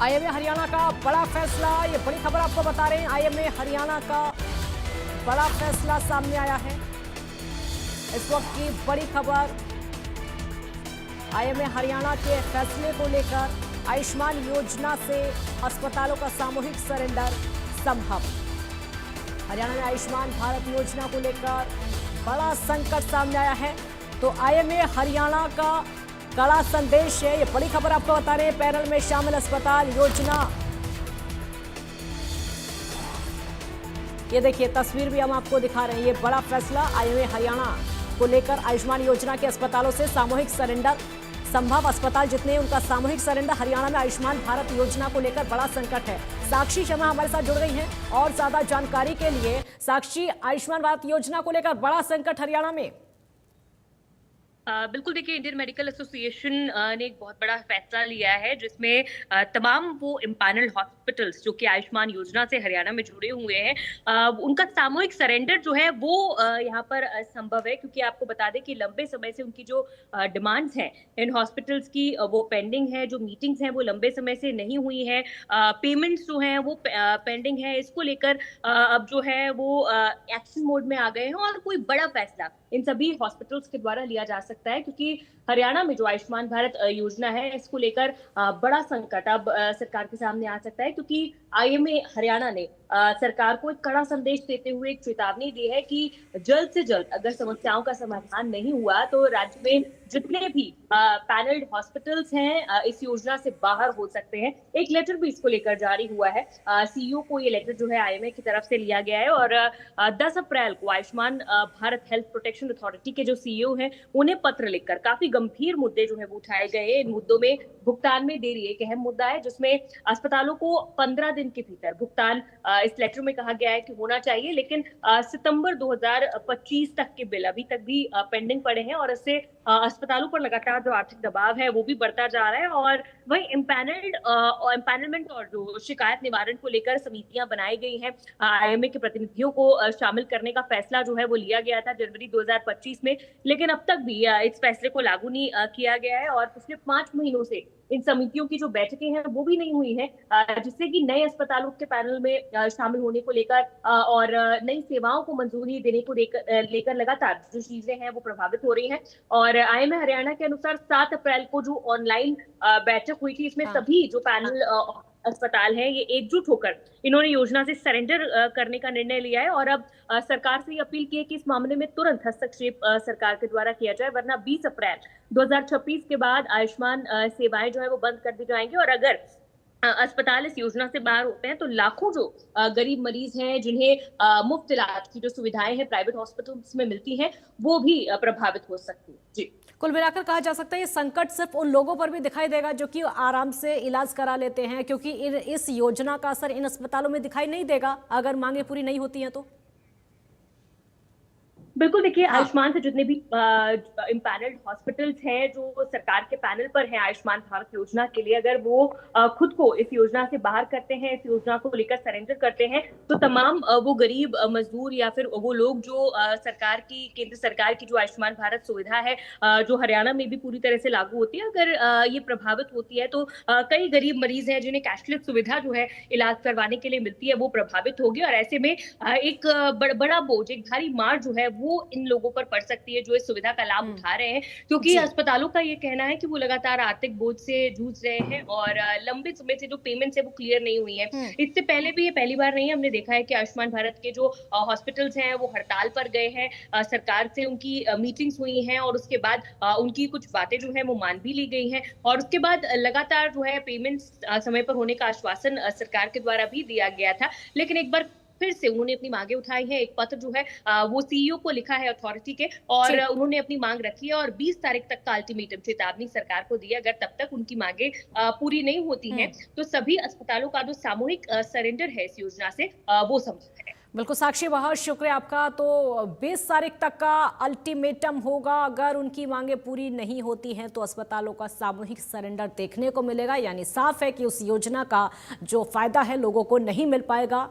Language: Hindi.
आईएमए हरियाणा का बड़ा फैसला, ये बड़ी खबर आपको बता रहे हैं। आईएमए हरियाणा का बड़ा फैसला सामने आया है। इस वक्त की बड़ी खबर आईएमए हरियाणा के फैसले को लेकर, आयुष्मान योजना से अस्पतालों का सामूहिक सरेंडर संभव। हरियाणा में आयुष्मान भारत योजना को लेकर बड़ा संकट सामने आया है, तो आईएमए हरियाणा का कड़ा संदेश है। ये बड़ी खबर आपको बता रहे हैं। पैनल में शामिल अस्पताल योजना, ये देखिए तस्वीर भी हम आपको दिखा रहे हैं। ये बड़ा फैसला आईएमए हरियाणा को लेकर, आयुष्मान योजना के अस्पतालों से सामूहिक सरेंडर संभव। अस्पताल जितने उनका सामूहिक सरेंडर। हरियाणा में आयुष्मान भारत योजना को लेकर बड़ा संकट है। साक्षी शर्मा हमारे साथ जुड़ गई हैं और ज्यादा जानकारी के लिए। साक्षी, आयुष्मान भारत योजना को लेकर बड़ा संकट हरियाणा में। बिल्कुल, देखिए इंडियन मेडिकल एसोसिएशन ने एक बहुत बड़ा फैसला लिया है, जिसमें तमाम वो इम्पैनल्ड हॉस्पिटल्स जो कि आयुष्मान योजना से हरियाणा में जुड़े हुए हैं, उनका सामूहिक सरेंडर जो है वो यहाँ पर संभव है। क्योंकि आपको बता दें कि लंबे समय से उनकी जो डिमांड्स हैं इन हॉस्पिटल्स की, वो पेंडिंग है। जो मीटिंग्स हैं वो लंबे समय से नहीं हुई है, पेमेंट्स जो हैं वो पेंडिंग है। इसको लेकर अब जो है वो एक्शन मोड में आ गए हैं और कोई बड़ा फैसला इन सभी हॉस्पिटल्स के द्वारा लिया जा सकता है। क्योंकि हरियाणा में जो आयुष्मान भारत योजना है, इसको लेकर बड़ा संकट अब सरकार के सामने आ सकता है। क्योंकि आईएमए हरियाणा ने सरकार को एक कड़ा संदेश देते हुए एक चेतावनी दी है कि जल्द से जल्द अगर समस्याओं का समाधान नहीं हुआ तो राज्य में जितने भी पैनल्ड हॉस्पिटल्स हैं इस योजना से बाहर हो सकते हैं। एक लेटर भी इसको लेकर जारी हुआ है। सीईओ को ये लेटर जो है आईएमए की तरफ से लिया गया है और 10 अप्रैल को Ayushman Bharat health protection authority के जो सीईओ हैं उन्हें पत्र लिखकर काफी गंभीर मुद्दे जो है वो उठाए गए। इन मुद्दों में भुगतान में देरी एक अहम मुद्दा है, जिसमें अस्पतालों को 15 दिन के भीतर भुगतान इस लेटर में कहा गया है कि होना चाहिए। लेकिन सितंबर 2025 तक के बिल अभी तक भी पेंडिंग पड़े हैं और इससे अस्पतालों पर लगातार जो आर्थिक दबाव है वो भी बढ़ता जा रहा है। और वही एम्पैनलमेंट और जो शिकायत निवारण को लेकर समितियां बनाई गई हैं, आईएमए के प्रतिनिधियों को शामिल करने का फैसला जो है वो लिया गया था जनवरी 2025 में। लेकिन अब तक भी इस फैसले को लागू नहीं किया गया है और पिछले 5 महीनों से इन समितियों की जो बैठकें हैं वो भी नहीं हुई हैं, जिससे कि नए अस्पतालों के पैनल में शामिल होने को लेकर और नई सेवाओं को मंजूरी देने को लेकर लगातार जो चीजें हैं वो प्रभावित हो रही हैं। और आईएमए हरियाणा के अनुसार 7 अप्रैल को जो ऑनलाइन बैठक हुई थी, इसमें सभी जो पैनल अस्पताल है ये एकजुट होकर इन्होंने योजना से सरेंडर करने का निर्णय लिया है। और अब सरकार से अपील की है कि इस मामले में तुरंत हस्तक्षेप सरकार के द्वारा किया जाए, वरना 20 अप्रैल 2026 के बाद आयुष्मान सेवाएं जो है वो बंद कर दी जाएंगी। और अगर अस्पताल इस योजना से बाहर होते हैं तो लाखों जो गरीब मरीज हैं जिन्हें मुफ्त इलाज की जो सुविधाएं हैं प्राइवेट हॉस्पिटल्स में मिलती हैं, वो भी प्रभावित हो सकती है। जी, कुल मिलाकर कहा जा सकता है ये संकट सिर्फ उन लोगों पर भी दिखाई देगा जो कि आराम से इलाज करा लेते हैं, क्योंकि इस योजना का असर इन अस्पतालों में दिखाई नहीं देगा अगर मांगे पूरी नहीं होती हैं तो। बिल्कुल, देखिए आयुष्मान से जितने भी इम्पैनल्ड हॉस्पिटल्स हैं जो सरकार के पैनल पर हैं आयुष्मान भारत योजना के लिए, अगर वो खुद को इस योजना से बाहर करते हैं, इस योजना को लेकर सरेंडर करते हैं, तो तमाम वो गरीब मजदूर या फिर वो लोग जो सरकार की, केंद्र सरकार की जो आयुष्मान भारत सुविधा है जो हरियाणा में भी पूरी तरह से लागू होती है, अगर ये प्रभावित होती है तो कई गरीब मरीज हैं जिन्हें कैशलेस सुविधा जो है इलाज करवाने के लिए मिलती है वो प्रभावित होगी। और ऐसे में एक बड़ा बोझ, एक भारी मार जो है वो इन लोगों पर पड़ सकती है जो इस सुविधा का लाभ उठा रहे हैं। क्योंकि अस्पतालों का ये कहना है कि वो लगातार आर्थिक बोझ से जूझ रहे हैं और लंबे समय से जो पेमेंट्स है वो क्लियर नहीं हुई है। इससे पहले भी ये पहली बार नहीं है, हमने देखा है कि आयुष्मान भारत के जो हॉस्पिटल्स हैं वो हड़ताल पर गए हैं, सरकार से उनकी मीटिंग्स हुई हैं और उसके बाद उनकी कुछ बातें जो है वो मान भी ली गई हैं। और उसके बाद लगातार जो है पेमेंट्स समय पर होने का आश्वासन सरकार के द्वारा भी दिया गया था। लेकिन एक बार फिर से उन्होंने अपनी मांगे उठाई हैं। एक पत्र जो है वो सीईओ को लिखा है अथॉरिटी के, और उन्होंने अपनी मांग रखी है और 20 तारीख तक का अल्टीमेटम चेतावनी सरकार को दी है। अगर तब तक उनकी मांगे पूरी नहीं होती हैं तो सभी अस्पतालों का जो सामूहिक सरेंडर है इस योजना से वो संभव है। बिल्कुल साक्षी, बहुत शुक्रिया आपका। तो 20 तारीख तक का अल्टीमेटम होगा। अगर उनकी मांगे पूरी नहीं होती हैं तो अस्पतालों का सामूहिक सरेंडर देखने को मिलेगा। यानी साफ है कि उस योजना का जो फायदा है लोगों को नहीं मिल पाएगा।